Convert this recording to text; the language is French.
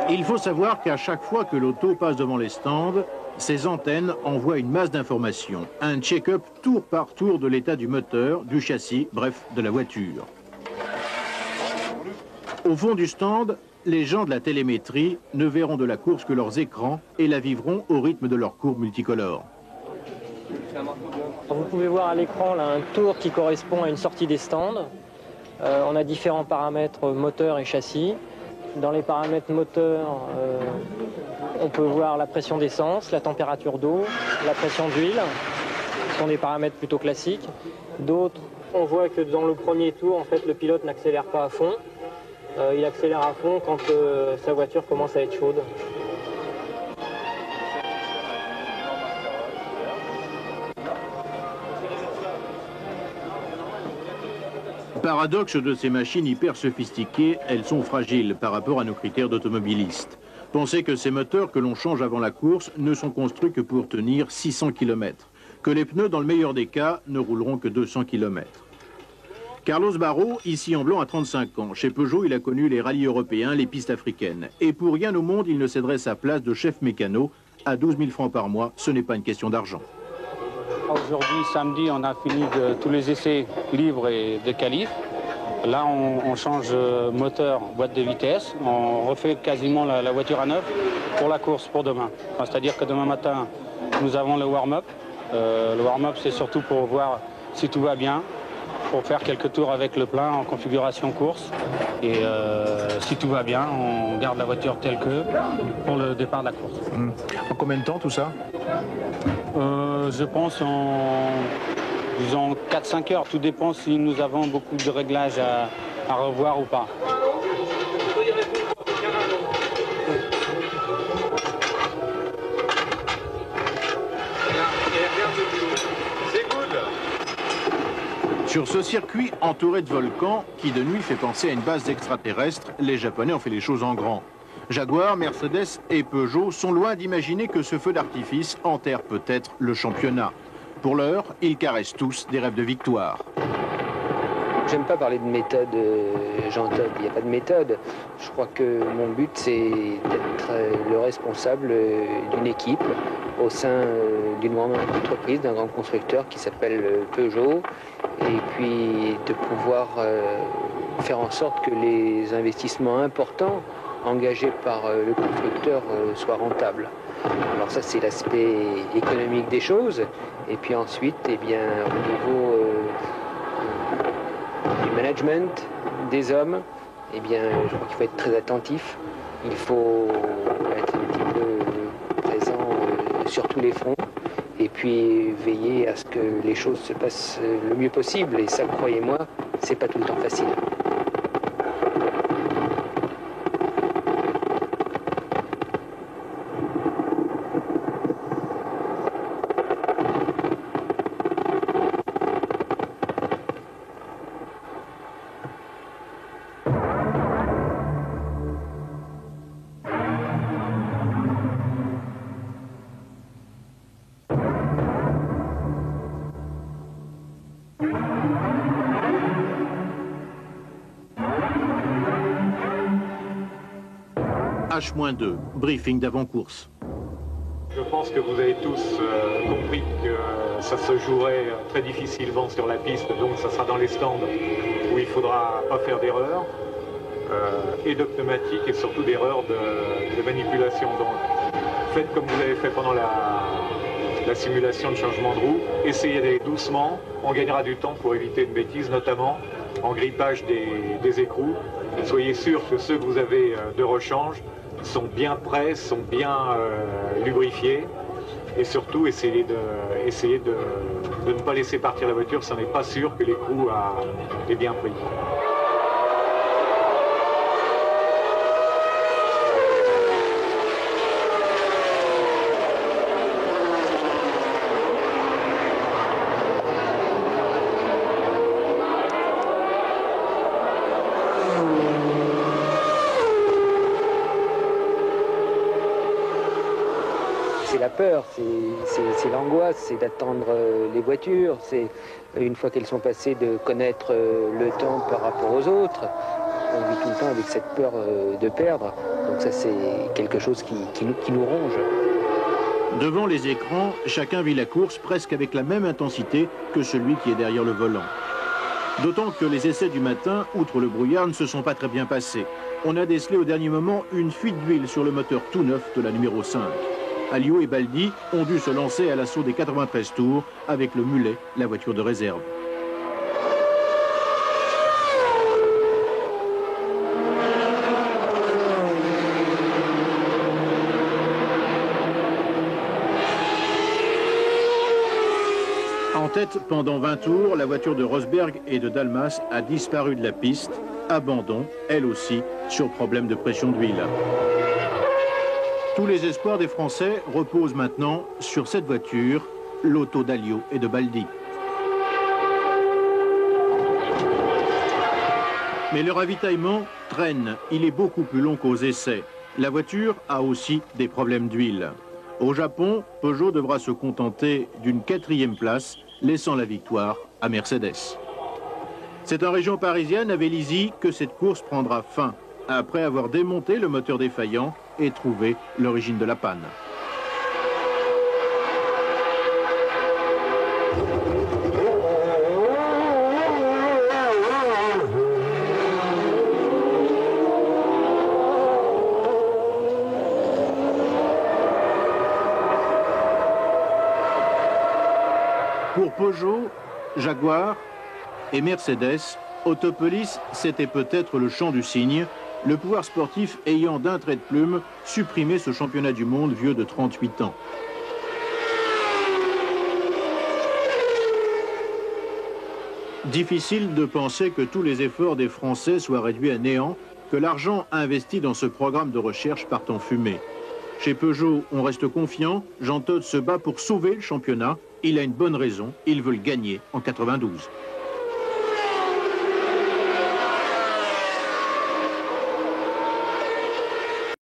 Il faut savoir qu'à chaque fois que l'auto passe devant les stands, ces antennes envoient une masse d'informations, un check-up tour par tour de l'état du moteur, du châssis, bref, de la voiture. Au fond du stand, les gens de la télémétrie ne verront de la course que leurs écrans et la vivront au rythme de leurs courbes multicolores. Vous pouvez voir à l'écran là un tour qui correspond à une sortie des stands. On a différents paramètres moteur et châssis. Dans les paramètres moteur, on peut voir la pression d'essence, la température d'eau, la pression d'huile. Ce sont des paramètres plutôt classiques. D'autres, on voit que dans le premier tour, en fait, le pilote n'accélère pas à fond. Il accélère à fond quand sa voiture commence à être chaude. Paradoxe de ces machines hyper sophistiquées, elles sont fragiles par rapport à nos critères d'automobilistes. Pensez que ces moteurs que l'on change avant la course ne sont construits que pour tenir 600 km, que les pneus, dans le meilleur des cas, ne rouleront que 200 km. Carlos Barro, ici en blanc, a 35 ans. Chez Peugeot, il a connu les rallyes européens, les pistes africaines. Et pour rien au monde, il ne céderait sa place de chef mécano à 12 000 francs par mois. Ce n'est pas une question d'argent. Aujourd'hui, samedi, on a fini tous les essais livres et de qualif. Là, on change moteur, boîte de vitesse. On refait quasiment la voiture à neuf pour la course, pour demain. C'est-à-dire que demain matin, nous avons le warm-up. Le warm-up, c'est surtout pour voir si tout va bien, pour faire quelques tours avec le plein en configuration course. Et si tout va bien, on garde la voiture telle que pour le départ de la course. En combien de temps tout ça? Je pense en disons 4-5 heures. Tout dépend si nous avons beaucoup de réglages à revoir ou pas. Sur ce circuit entouré de volcans, qui de nuit fait penser à une base d'extraterrestres, les Japonais ont fait les choses en grand. Jaguar, Mercedes et Peugeot sont loin d'imaginer que ce feu d'artifice enterre peut-être le championnat. Pour l'heure, ils caressent tous des rêves de victoire. J'aime pas parler de méthode, Jean Todt, il n'y a pas de méthode. Je crois que mon but, c'est d'être le responsable d'une équipe au sein d'une grande entreprise, d'un grand constructeur qui s'appelle Peugeot, et puis de pouvoir faire en sorte que les investissements importants engagés par le constructeur soient rentables. Alors ça, c'est l'aspect économique des choses. Et puis ensuite, eh bien, au niveau du management, des hommes, eh bien, je crois qu'il faut être très attentif. Il faut être un petit peu présent sur tous les fronts. Et puis veiller à ce que les choses se passent le mieux possible. Et ça, croyez-moi, c'est pas tout le temps facile. H-2, briefing d'avant-course. Je pense que vous avez tous compris que ça se jouerait très difficilement sur la piste, donc ça sera dans les stands où il ne faudra pas faire d'erreurs, et de pneumatique et surtout d'erreurs de manipulation. Donc faites comme vous avez fait pendant la simulation de changement de roue, essayez d'aller doucement, on gagnera du temps pour éviter une bêtise, notamment en grippage des écrous. Soyez sûr que ceux que vous avez de rechange sont bien prêts, sont bien lubrifiés, et surtout essayez de ne pas laisser partir la voiture si on n'est pas sûr que l'écrou est bien pris. C'est la peur, c'est l'angoisse, c'est d'attendre les voitures, c'est une fois qu'elles sont passées de connaître le temps par rapport aux autres. on vit tout le temps avec cette peur de perdre. Donc ça, c'est quelque chose qui nous ronge. Devant les écrans, chacun vit la course presque avec la même intensité que celui qui est derrière le volant. D'autant que les essais du matin, outre le brouillard, ne se sont pas très bien passés. On a décelé au dernier moment une fuite d'huile sur le moteur tout neuf de la numéro 5. Alliot et Baldi ont dû se lancer à l'assaut des 93 tours avec le mulet, la voiture de réserve. En tête, pendant 20 tours, la voiture de Rosberg et de Dalmas a disparu de la piste. Abandon, elle aussi, sur problème de pression d'huile. Tous les espoirs des Français reposent maintenant sur cette voiture, l'auto d'Alliot et de Baldi. Mais le ravitaillement traîne, il est beaucoup plus long qu'aux essais. La voiture a aussi des problèmes d'huile. Au Japon, Peugeot devra se contenter d'une 4e place, laissant la victoire à Mercedes. C'est en région parisienne, à Vélizy, que cette course prendra fin, après avoir démonté le moteur défaillant et trouvé l'origine de la panne. Pour Peugeot, Jaguar et Mercedes, Autopolis, c'était peut-être le chant du cygne, le pouvoir sportif ayant d'un trait de plume supprimé ce championnat du monde vieux de 38 ans. Difficile de penser que tous les efforts des Français soient réduits à néant, que l'argent investi dans ce programme de recherche parte en fumée. Chez Peugeot, on reste confiant, Jean Todt se bat pour sauver le championnat. Il a une bonne raison, il veut le gagner en 92.